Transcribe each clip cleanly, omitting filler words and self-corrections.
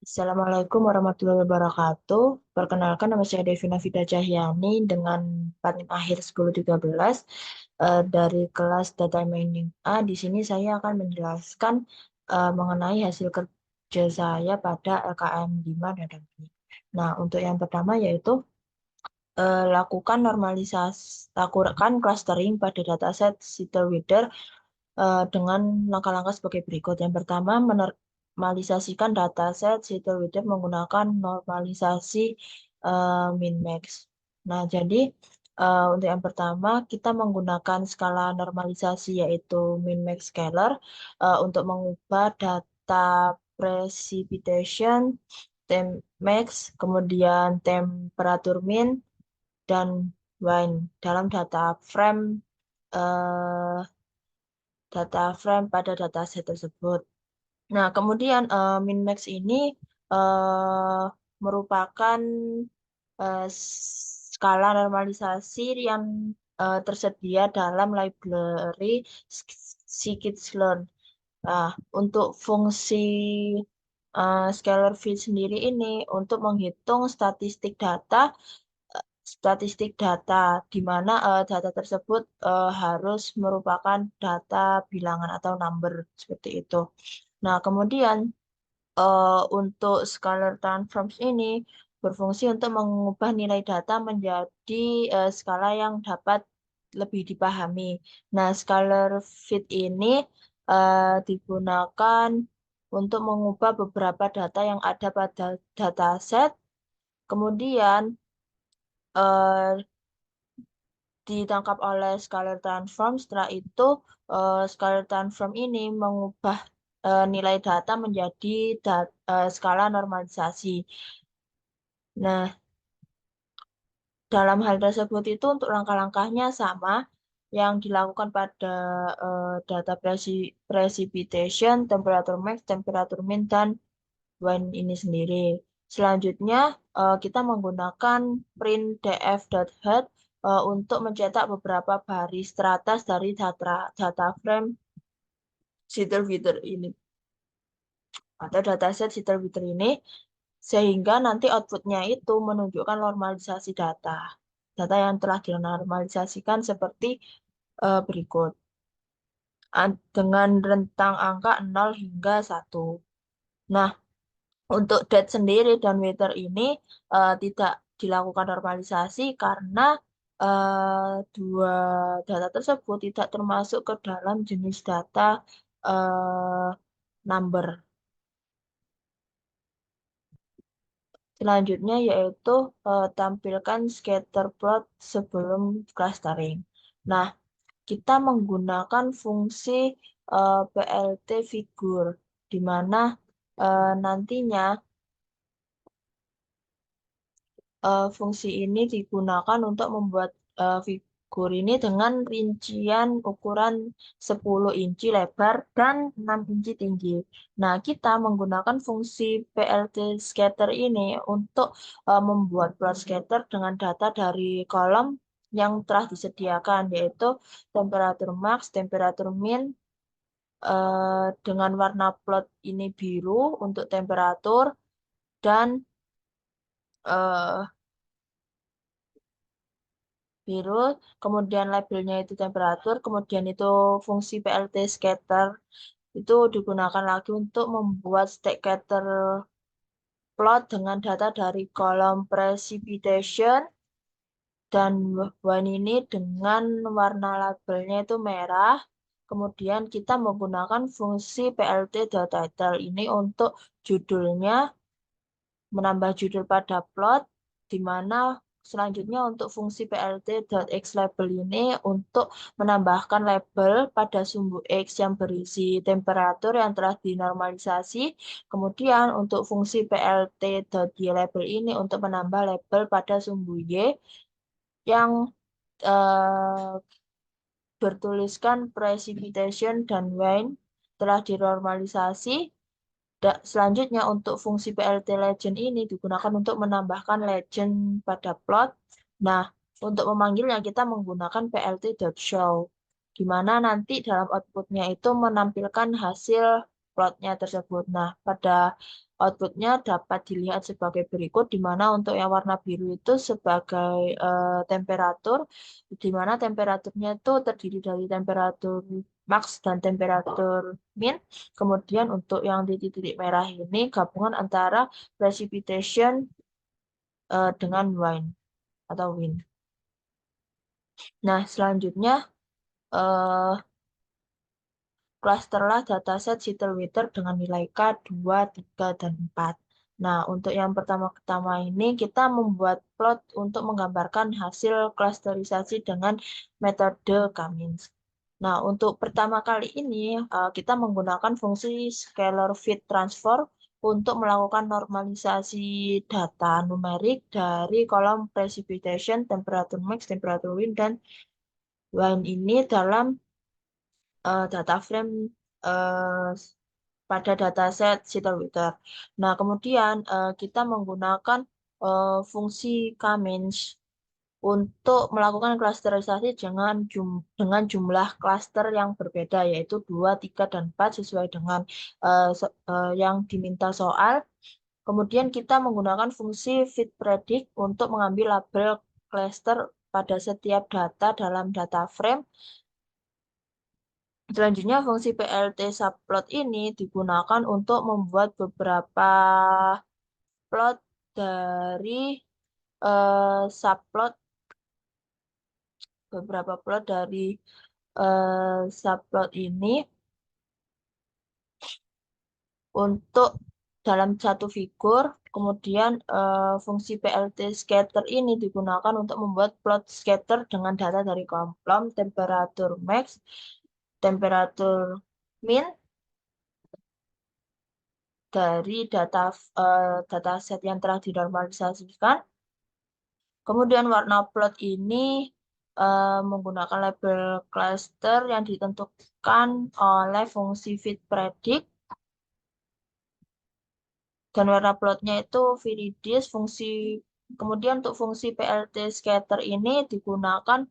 Assalamualaikum warahmatullahi wabarakatuh. Perkenalkan nama saya Devina Vida Cahyani dengan plat NIM akhir 1013 dari kelas Data Mining A. Di sini saya akan menjelaskan mengenai hasil kerja saya pada LKM 5 Data Mining. Nah, untuk yang pertama yaitu lakukan clustering pada dataset Cityreader dengan langkah-langkah sebagai berikut. Yang pertama, menormalisasikan dataset Cityreader menggunakan normalisasi min-max. Nah, jadi untuk yang pertama, kita menggunakan skala normalisasi yaitu min-max scalar untuk mengubah data precipitation, temp max, kemudian temperatur min, dan wine dalam eh, data frame pada dataset tersebut. Nah, kemudian min-max ini eh, merupakan skala normalisasi yang tersedia dalam library scikit-learn. Nah, untuk fungsi scalar fit sendiri ini untuk menghitung statistik data, di mana data tersebut harus merupakan data bilangan atau number seperti itu. Nah, kemudian untuk scalar transforms ini berfungsi untuk mengubah nilai data menjadi skala yang dapat lebih dipahami. Nah, scalar fit ini digunakan untuk mengubah beberapa data yang ada pada dataset, kemudian eh, ditangkap oleh scalar transform. Setelah itu, scalar transform ini mengubah nilai data menjadi skala normalisasi. Nah, dalam hal tersebut itu untuk langkah-langkahnya sama yang dilakukan pada data precipitation, temperatur max, temperatur min, dan wine ini sendiri. Selanjutnya, kita menggunakan printdf.head untuk mencetak beberapa baris teratas dari data frame Cityreader ini atau dataset Cityreader ini, sehingga nanti outputnya itu menunjukkan normalisasi data. Data yang telah dinormalisasikan seperti berikut. Dengan rentang angka 0 hingga 1. Nah, untuk date sendiri dan weather ini tidak dilakukan normalisasi karena dua data tersebut tidak termasuk ke dalam jenis data eh, number. Selanjutnya yaitu tampilkan scatter plot sebelum clustering. Nah, kita menggunakan fungsi PLT figure, di mana nantinya fungsi ini digunakan untuk membuat figur ini dengan rincian ukuran 10 inci lebar dan 6 inci tinggi. Nah, kita menggunakan fungsi PLT scatter ini untuk membuat plot scatter dengan data dari kolom yang telah disediakan, yaitu temperatur max, temperatur min, dengan warna plot ini biru untuk temperatur, dan eh, biru, kemudian labelnya itu temperatur, kemudian itu fungsi PLT scatter itu digunakan lagi untuk membuat scatter plot dengan data dari kolom precipitation dan one ini dengan warna labelnya itu merah. Kemudian kita menggunakan fungsi PLT.title ini untuk judulnya, menambah judul pada plot, di mana selanjutnya untuk fungsi plt.xLabel ini untuk menambahkan label pada sumbu X yang berisi temperatur yang telah dinormalisasi. Kemudian untuk fungsi plt.ylabel ini untuk menambah label pada sumbu Y yang eh, bertuliskan precipitation dan rain telah dinormalisasi. Selanjutnya untuk fungsi PLT legend ini digunakan untuk menambahkan legend pada plot. Nah, untuk memanggilnya kita menggunakan plt.show, di mana nanti dalam outputnya itu menampilkan hasil plotnya tersebut. Nah, pada outputnya dapat dilihat sebagai berikut, di mana untuk yang warna biru itu sebagai temperatur, di mana temperaturnya itu terdiri dari temperatur max dan temperatur min. Kemudian untuk yang di titik merah ini gabungan antara precipitation dengan atau wind. Nah, selanjutnya eh, klasterlah dataset Jittleweather dengan nilai K 2, 3, dan 4. Nah, untuk yang pertama-tama ini kita membuat plot untuk menggambarkan hasil klasterisasi dengan metode Cummins. Nah, untuk pertama kali ini kita menggunakan fungsi scalar fit transform untuk melakukan normalisasi data numerik dari kolom precipitation, temperature max, temperature wind, dan wind ini dalam data frame eh, pada dataset Jittleweather. Nah, kemudian kita menggunakan fungsi Cummins untuk melakukan klasterisasi dengan jumlah klaster yang berbeda, yaitu 2, 3, dan 4 sesuai dengan yang diminta soal. Kemudian kita menggunakan fungsi fitPredict untuk mengambil label klaster pada setiap data dalam data frame. Selanjutnya, fungsi PLT subplot ini digunakan untuk membuat plot dari subplot, beberapa plot dari subplot ini untuk dalam satu figur. Kemudian fungsi PLT scatter ini digunakan untuk membuat plot scatter dengan data dari kolom temperatur max, temperatur min, dari dataset yang telah dinormalisasikan. Kemudian warna plot ini menggunakan label cluster yang ditentukan oleh fungsi fitPredict. Dan warna plotnya itu viridis. Kemudian untuk fungsi PLT scatter ini digunakan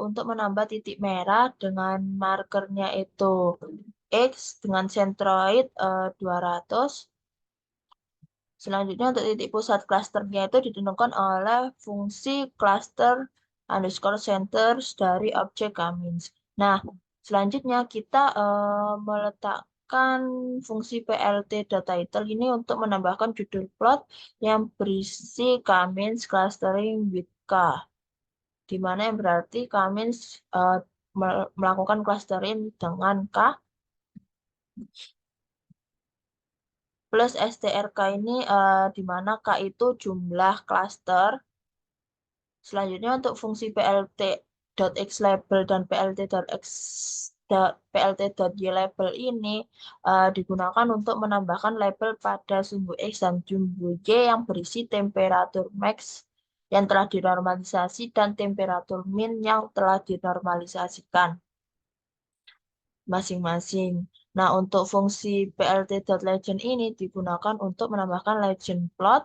untuk menambah titik merah dengan markernya itu X dengan centroid 200. Selanjutnya untuk titik pusat klasternya itu ditentukan oleh fungsi cluster underscore centers dari objek Cummins. Nah, selanjutnya kita meletakkan fungsi PLT dataItel ini untuk menambahkan judul plot yang berisi Cummins clustering with K, di mana yang berarti Cummins melakukan clustering dengan K plus strk ini di mana K itu jumlah cluster. Selanjutnya untuk fungsi plt.xLabel dan plt.ylabel ini digunakan untuk menambahkan label pada sumbu X dan sumbu Y yang berisi temperatur max yang telah dinormalisasi dan temperatur min yang telah dinormalisasikan masing-masing. Nah, untuk fungsi plt.legend ini digunakan untuk menambahkan legend plot.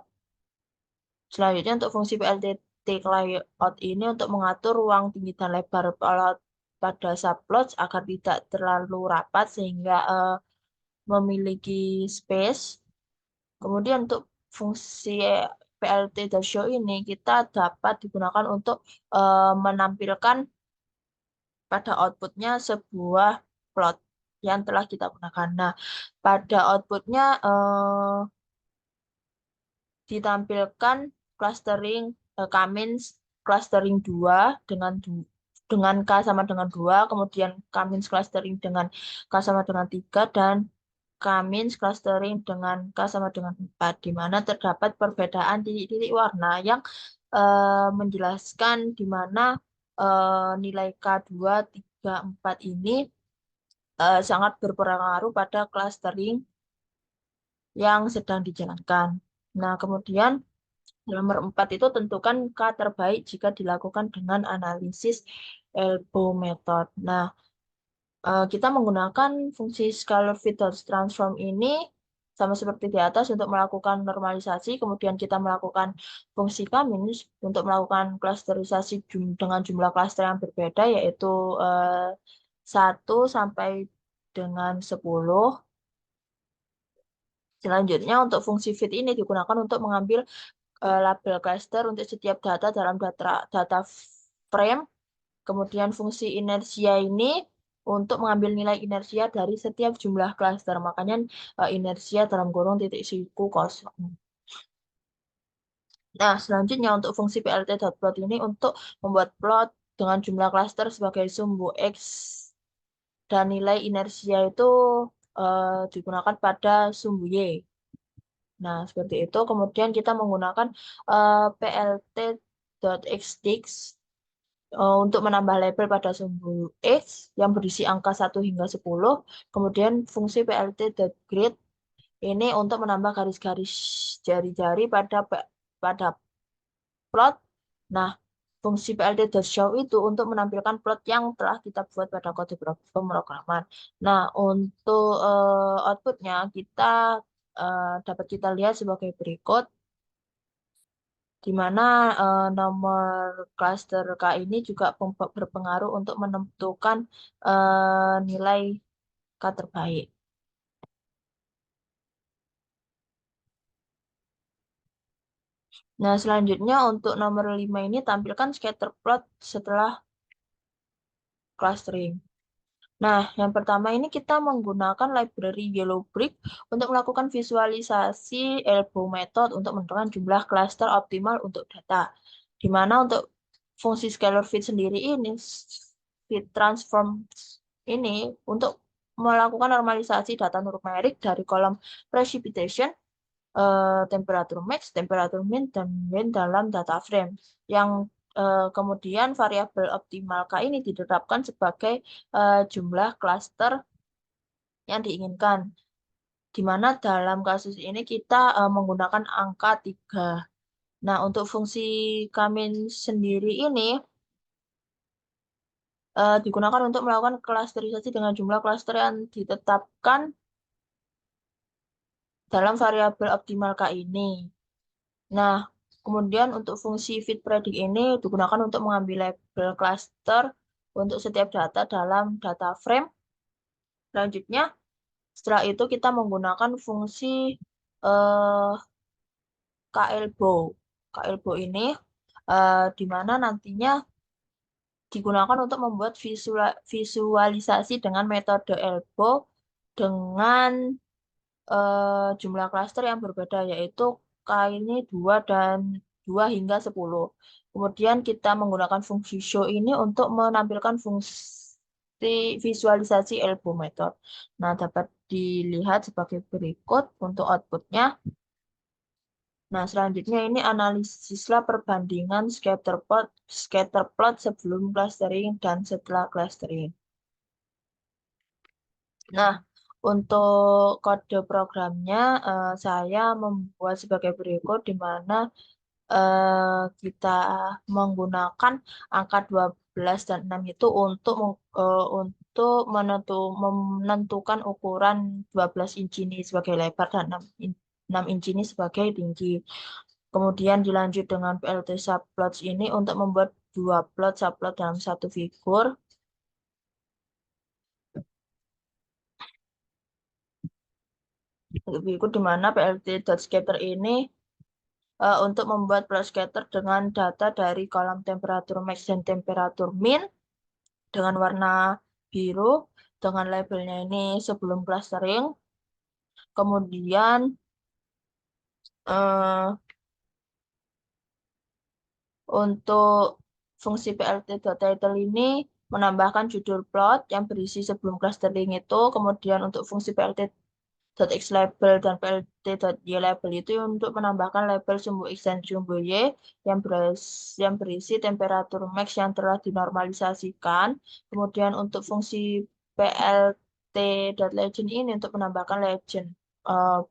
Selanjutnya untuk fungsi PLT layout ini untuk mengatur ruang tinggi dan lebar plot pada subplot agar tidak terlalu rapat sehingga memiliki space. Kemudian untuk fungsi PLT show ini kita dapat digunakan untuk menampilkan pada outputnya sebuah plot yang telah kita gunakan. Nah, pada outputnya ditampilkan clustering Cummins clustering 2 dengan K sama dengan 2, kemudian Cummins clustering dengan K sama dengan 3, dan Cummins clustering dengan K sama dengan 4, di mana terdapat perbedaan titik-titik warna yang menjelaskan di mana nilai K 2, 3, 4 ini sangat berpengaruh pada clustering yang sedang dijalankan. Nah, kemudian nomor 4 itu tentukan K terbaik jika dilakukan dengan analisis elbow method. Nah, kita menggunakan fungsi scalar fit transform ini sama seperti di atas untuk melakukan normalisasi. Kemudian kita melakukan fungsi Cummins untuk melakukan klasterisasi dengan jumlah klaster yang berbeda, yaitu 1 sampai dengan 10. Selanjutnya untuk fungsi fit ini digunakan untuk mengambil label cluster untuk setiap data dalam data frame. Kemudian fungsi inersia ini untuk mengambil nilai inersia dari setiap jumlah cluster. Makanya inersia dalam kurung titik siku kosong. Nah, selanjutnya untuk fungsi plt.plot ini untuk membuat plot dengan jumlah cluster sebagai sumbu X dan nilai inersia itu digunakan pada sumbu Y. Nah, seperti itu. Kemudian kita menggunakan plt.xdix untuk menambah label pada sumbu X yang berisi angka 1 hingga 10. Kemudian fungsi plt.grid ini untuk menambah garis-garis jari-jari pada plot. Nah, fungsi plt.show itu untuk menampilkan plot yang telah kita buat pada kode pemrograman. Nah, untuk outputnya kita dapat kita lihat sebagai berikut, di mana nomor cluster K ini juga berpengaruh untuk menentukan nilai K terbaik. Nah, selanjutnya untuk nomor 5 ini tampilkan scatter plot setelah clustering. Nah, yang pertama ini kita menggunakan library Yellowbrick untuk melakukan visualisasi elbow method untuk menentukan jumlah cluster optimal untuk data. Di mana untuk fungsi scalar fit sendiri ini, fit transform ini untuk melakukan normalisasi data numerik dari kolom precipitation, temperatur max, temperatur min, dan min dalam data frame. Yang kemudian variabel optimal K ini ditetapkan sebagai jumlah cluster yang diinginkan. Di mana dalam kasus ini kita menggunakan angka 3. Nah, untuk fungsi Kamin sendiri ini digunakan untuk melakukan klasterisasi dengan jumlah cluster yang ditetapkan dalam variabel optimal K ini. Nah, kemudian untuk fungsi fit predict ini digunakan untuk mengambil label cluster untuk setiap data dalam data frame. Selanjutnya, setelah itu kita menggunakan fungsi eh, KElbow. KElbow ini di mana nantinya digunakan untuk membuat visualisasi dengan metode elbow dengan jumlah klaster yang berbeda, yaitu K ini 2 dan 2 hingga 10. Kemudian kita menggunakan fungsi show ini untuk menampilkan fungsi visualisasi elbow method. Nah, dapat dilihat sebagai berikut untuk outputnya. Nah, selanjutnya ini analisislah perbandingan scatter plot sebelum clustering dan setelah clustering. Nah, untuk kode programnya saya membuat sebagai berikut, di mana kita menggunakan angka 12 dan 6 itu untuk menentukan ukuran 12 inci ini sebagai lebar dan 6 inci ini sebagai tinggi. Kemudian dilanjut dengan PLT subplots ini untuk membuat 2 plot subplot dalam satu figur. Figur di mana PLT.scatter ini untuk membuat plot scatter dengan data dari kolom temperatur max dan temperatur min dengan warna biru dengan labelnya ini sebelum clustering. Kemudian eh, untuk fungsi plt.title ini menambahkan judul plot yang berisi sebelum clustering itu. Kemudian untuk fungsi plt.xLabel dan plt.ylabel itu untuk menambahkan label sumbu X dan sumbu Y yang berisi temperatur max yang telah dinormalisasikan. Kemudian untuk fungsi plt.legend ini untuk menambahkan legend,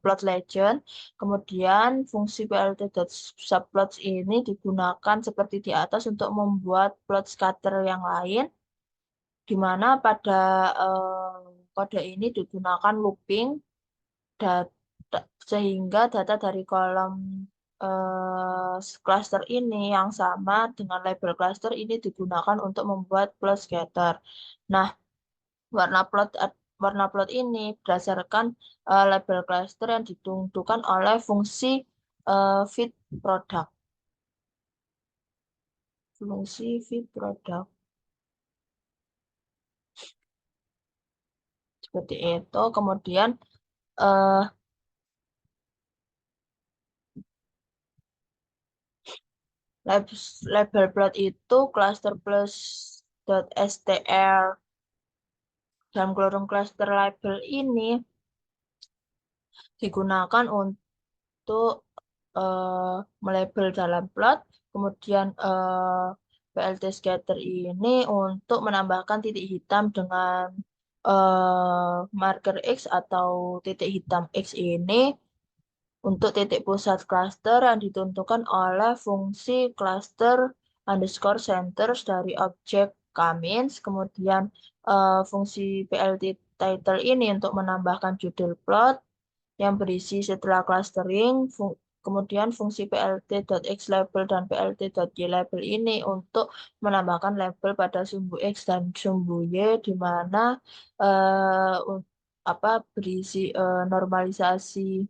plot legend. Kemudian fungsi plt.subplots ini digunakan seperti di atas untuk membuat plot scatter yang lain, di mana pada kode ini digunakan looping data, sehingga data dari kolom cluster ini yang sama dengan label cluster ini digunakan untuk membuat plot scatter. Nah, warna plot warna plot ini berdasarkan label cluster yang ditentukan oleh fungsi fit product. Fungsi fit product. Seperti itu. Kemudian label plot itu cluster plus .str. Dalam kurung cluster label ini digunakan untuk melabel dalam plot, kemudian PLT scatter ini untuk menambahkan titik hitam dengan marker X atau titik hitam X ini untuk titik pusat cluster yang ditentukan oleh fungsi cluster underscore centers dari objek Kamins, kemudian fungsi PLT title ini untuk menambahkan judul plot yang berisi setelah clustering, kemudian fungsi plt.xLabel dan plt.ylabel ini untuk menambahkan label pada sumbu X dan sumbu Y, di mana berisi normalisasi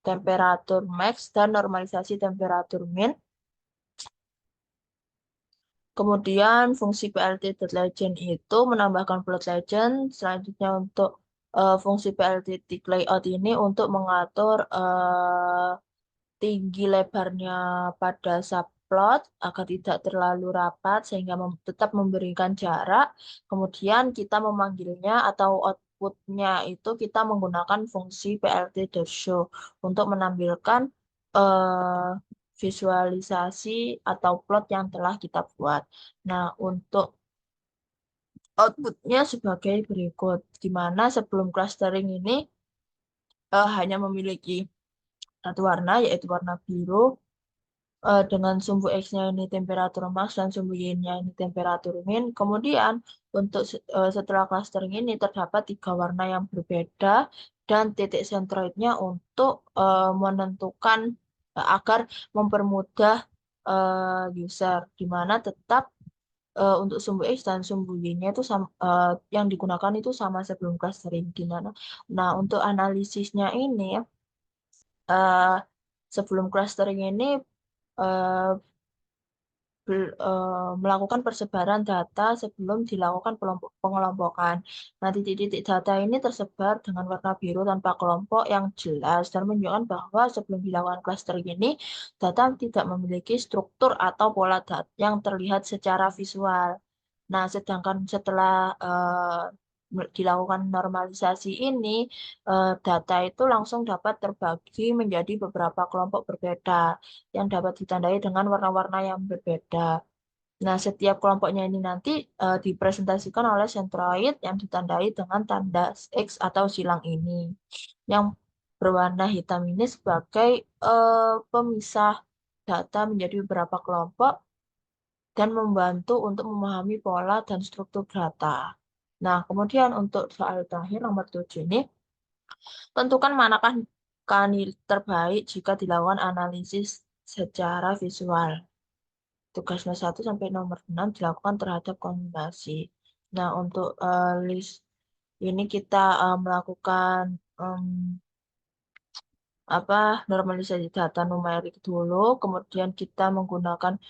temperatur max dan normalisasi temperatur min. Kemudian fungsi plt.legend itu menambahkan plot legend. Selanjutnya untuk fungsi plt.layout ini untuk mengatur tinggi lebarnya pada subplot agar tidak terlalu rapat sehingga tetap memberikan jarak. Kemudian kita memanggilnya atau outputnya itu kita menggunakan fungsi plt.show untuk menampilkan eh, visualisasi atau plot yang telah kita buat. Nah, untuk outputnya sebagai berikut, di mana sebelum clustering ini hanya memiliki satu warna, yaitu warna biru, dengan sumbu X-nya ini temperatur max dan sumbu Y-nya ini temperatur min. Kemudian untuk setelah clustering ini terdapat tiga warna yang berbeda dan titik sentroidnya untuk menentukan agar mempermudah user, di mana tetap untuk sumbu X dan sumbu Y-nya itu yang digunakan itu sama sebelum clustering gimana. Nah, untuk analisisnya ini uh, sebelum clustering ini eh, melakukan persebaran data sebelum dilakukan pengelompokan. Nah, titik-titik data ini tersebar dengan warna biru tanpa kelompok yang jelas dan menunjukkan bahwa sebelum dilakukan clustering ini, data tidak memiliki struktur atau pola data yang terlihat secara visual. Nah, sedangkan setelah dilakukan normalisasi ini, data itu langsung dapat terbagi menjadi beberapa kelompok berbeda yang dapat ditandai dengan warna-warna yang berbeda. Nah, setiap kelompoknya ini nanti dipresentasikan oleh sentroid yang ditandai dengan tanda X atau silang ini. Yang berwarna hitam ini sebagai pemisah data menjadi beberapa kelompok dan membantu untuk memahami pola dan struktur data. Nah, kemudian untuk soal terakhir nomor 7 ini, tentukan manakah kandidat terbaik jika dilakukan analisis secara visual. Tugas nomor 1 sampai nomor 6 dilakukan terhadap kombinasi. Nah, untuk list ini kita melakukan normalisasi data numerik dulu, kemudian kita menggunakan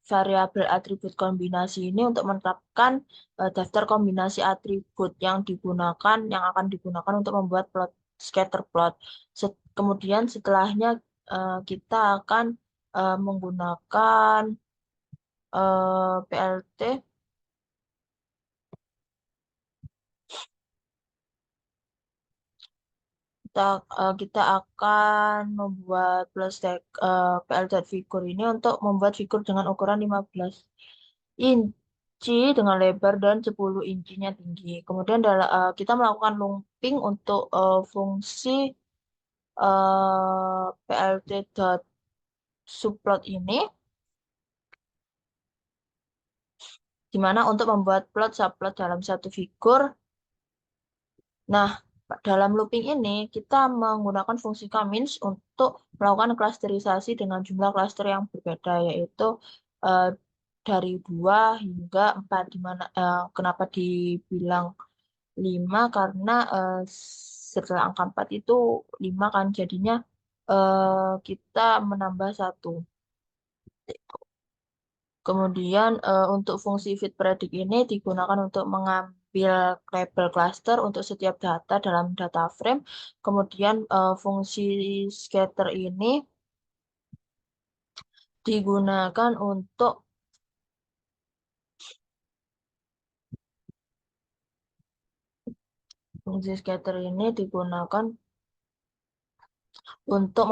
variabel atribut kombinasi ini untuk menetapkan daftar kombinasi atribut yang akan digunakan untuk membuat plot scatter plot. Kemudian setelahnya kita akan menggunakan PLT kita akan membuat plus PL figur ini untuk membuat figur dengan ukuran 15 inci dengan lebar dan 10 incinya tinggi. Kemudian kita melakukan looping untuk fungsi PLT subplot ini, di mana untuk membuat plot subplot dalam satu figur. Nah, dalam looping ini kita menggunakan fungsi Kamins untuk melakukan klasterisasi dengan jumlah klaster yang berbeda, yaitu dari 2 hingga 4, dimana kenapa dibilang 5 karena setelah angka 4 itu 5 kan jadinya kita menambah 1. Kemudian untuk fungsi fit predict ini digunakan untuk mengambil label cluster untuk setiap data dalam data frame. Kemudian fungsi scatter ini digunakan untuk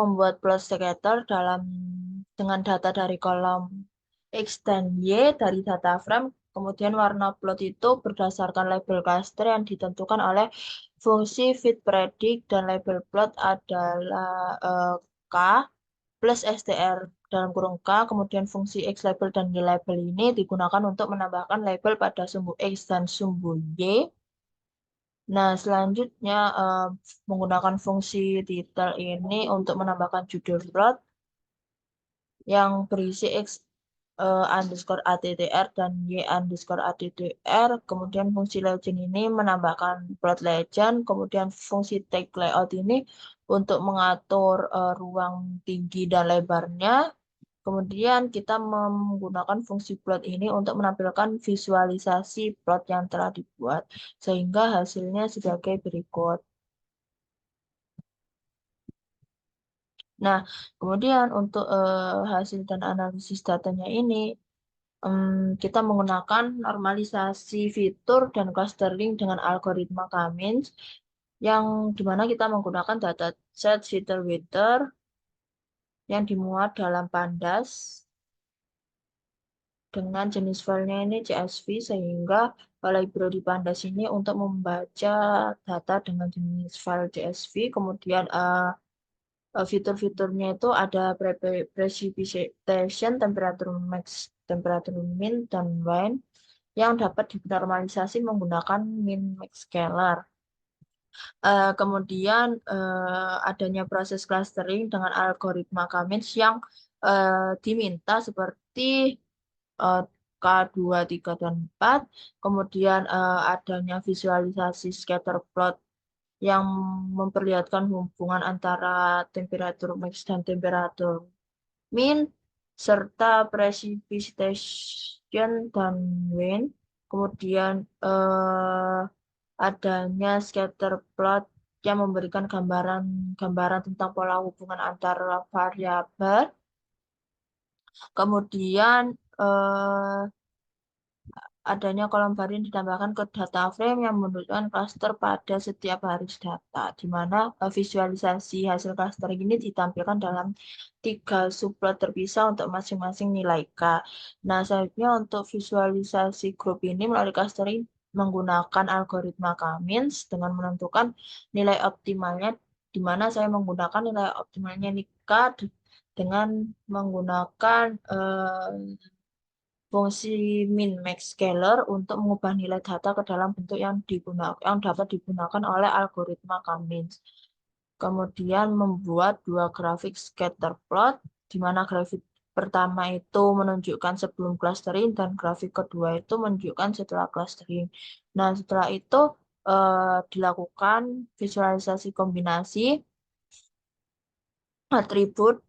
membuat plot scatter dengan data dari kolom X dan Y dari data frame. Kemudian warna plot itu berdasarkan label cluster yang ditentukan oleh fungsi fit predict dan label plot adalah K plus str dalam kurung K. Kemudian fungsi X label dan Y label ini digunakan untuk menambahkan label pada sumbu X dan sumbu Y. Nah, selanjutnya menggunakan fungsi title ini untuk menambahkan judul plot yang berisi X underscore attr dan Y underscore attr. Kemudian fungsi legend ini menambahkan plot legend. Kemudian fungsi tag layout ini untuk mengatur ruang tinggi dan lebarnya. Kemudian kita menggunakan fungsi plot ini untuk menampilkan visualisasi plot yang telah dibuat, sehingga hasilnya sebagai berikut. Nah, kemudian untuk hasil dan analisis datanya ini, kita menggunakan normalisasi fitur dan clustering dengan algoritma K-means, yang dimana kita menggunakan dataset fitur-fitur yang dimuat dalam pandas dengan jenis filenya ini CSV, sehingga library pandas ini untuk membaca data dengan jenis file CSV. Kemudian fitur-fiturnya itu ada precipitation, temperature max, temperature min, dan wane yang dapat dinormalisasi menggunakan min max scalar. Kemudian adanya proses clustering dengan algoritma K-means yang diminta seperti K2, 3, dan 4. Kemudian adanya visualisasi scatter plot yang memperlihatkan hubungan antara temperatur max dan temperatur min, serta precipitation dan wind. Kemudian adanya scatter plot yang memberikan gambaran tentang pola hubungan antara variabel. Kemudian adanya kolom varian ditambahkan ke data frame yang menunjukkan cluster pada setiap baris data, di mana visualisasi hasil cluster ini ditampilkan dalam 3 subplot terpisah untuk masing-masing nilai K. Nah, selanjutnya untuk visualisasi grup ini melalui clustering menggunakan algoritma K-means dengan menentukan nilai optimalnya, di mana saya menggunakan nilai optimalnya ini K dengan menggunakan fungsi min max scalar untuk mengubah nilai data ke dalam bentuk yang dapat digunakan oleh algoritma K-means. Kemudian membuat 2 grafik scatter plot, di mana grafik pertama itu menunjukkan sebelum clustering dan grafik kedua itu menunjukkan setelah clustering. Nah, setelah itu dilakukan visualisasi kombinasi atribut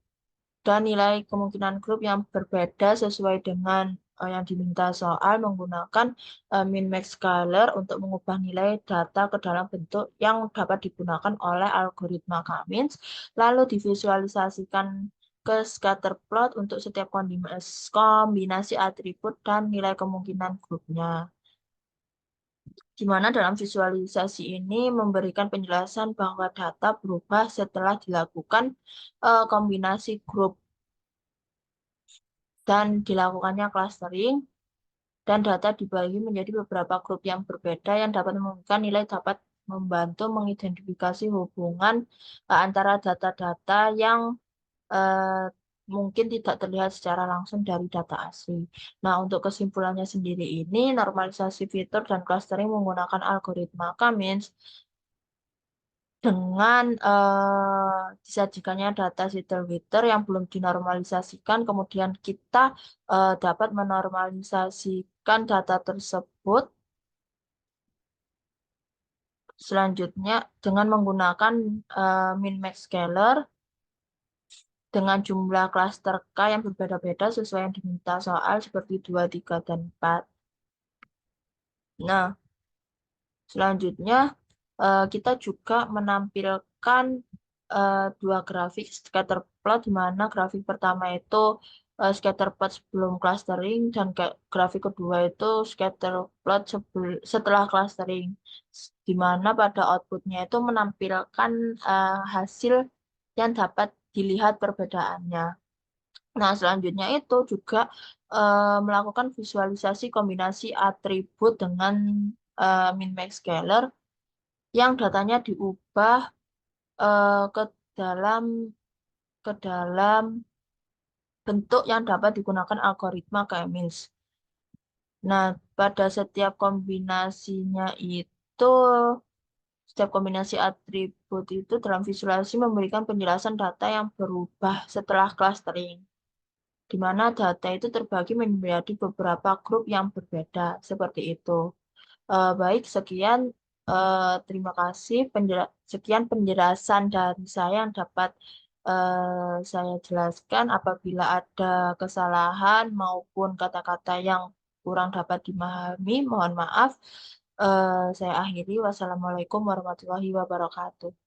dan nilai kemungkinan grup yang berbeda sesuai dengan yang diminta soal menggunakan min max scalar untuk mengubah nilai data ke dalam bentuk yang dapat digunakan oleh algoritma K-means, lalu divisualisasikan ke scatter plot untuk setiap kombinasi atribut dan nilai kemungkinan grupnya. Di mana dalam visualisasi ini memberikan penjelasan bahwa data berubah setelah dilakukan kombinasi grup dan dilakukannya clustering, dan data dibagi menjadi beberapa grup yang berbeda yang dapat memungkinkan nilai dapat membantu mengidentifikasi hubungan antara data-data yang eh, mungkin tidak terlihat secara langsung dari data asli. Nah, untuk kesimpulannya sendiri ini, normalisasi fitur dan clustering menggunakan algoritma K-means dengan disajikannya data Sitter-Witter yang belum dinormalisasikan, kemudian kita dapat menormalisasikan data tersebut selanjutnya dengan menggunakan min-max scaler dengan jumlah klaster K yang berbeda-beda sesuai yang diminta soal seperti 2, 3, dan 4. Nah, selanjutnya kita juga menampilkan dua grafik scatter plot, di mana grafik pertama itu scatter plot sebelum clustering dan grafik kedua itu scatter plot setelah clustering, di mana pada outputnya itu menampilkan hasil yang dapat dilihat perbedaannya. Nah, selanjutnya itu juga melakukan visualisasi kombinasi atribut dengan min-max scaler yang datanya diubah eh, ke dalam ke dalam bentuk yang dapat digunakan algoritma K-means. Nah, pada setiap kombinasi atribut itu dalam visualisasi memberikan penjelasan data yang berubah setelah clustering, di mana data itu terbagi menjadi beberapa grup yang berbeda, seperti itu. Baik, sekian. Terima kasih. Sekian penjelasan dari saya yang dapat saya jelaskan. Apabila ada kesalahan maupun kata-kata yang kurang dapat dimahami, mohon maaf. Saya akhiri. Wassalamualaikum warahmatullahi wabarakatuh.